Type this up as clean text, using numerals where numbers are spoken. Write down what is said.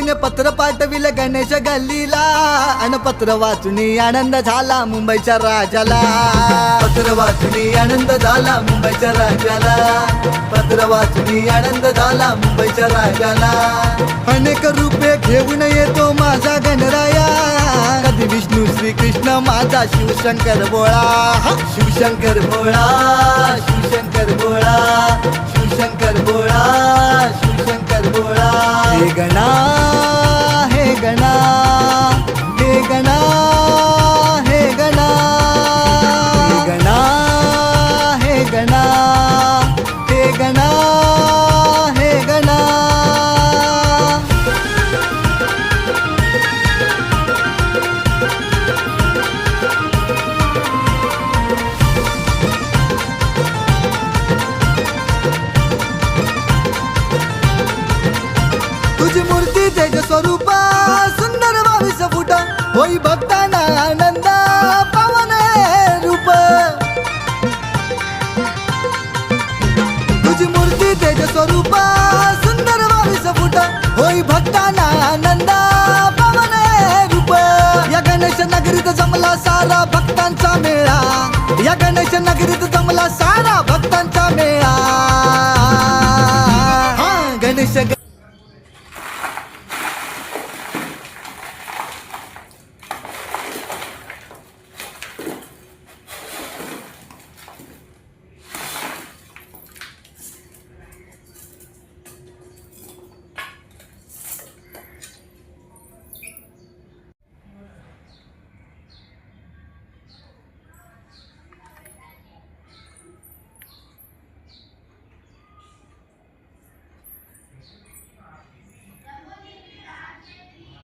मुंबईने पत्र पाठविले गणेश गल्लीला आणि पत्र वाचून आनंद झाला मुंबईच्या राजाला. पत्र वाचून आनंद झाला मुंबईच्या राजाला. पत्र वाचून आनंद झाला मुंबईच्या राजाला. अनेक रूपे घेऊन येतो माझा गणराया, कधी विष्णू श्री कृष्ण माझा शिवशंकर भोळा. शिवशंकर भोळा, शिवशंकर भोळा, शिवशंकर भोळा, शिवशंकर भोळा. हे गणा, हे गणा, हे गणा, हे गणा, हे गणा, हे गणा, हे गणा, हे गणा. तुझी मूर्ती तेज स्वरूप सुंदर 22 फूट, होई भक्तांना आनंद पावन रूप. तुझी मूर्ती तेज स्वरूप सुंदर 22 फूट, होई भक्तांना आनंद पावन रूप. या गणेश नगरीत जमला सारा भक्तांचा मेळा, या गणेश नगरीत जमला सारा भक्तांचा मेळा. गणेश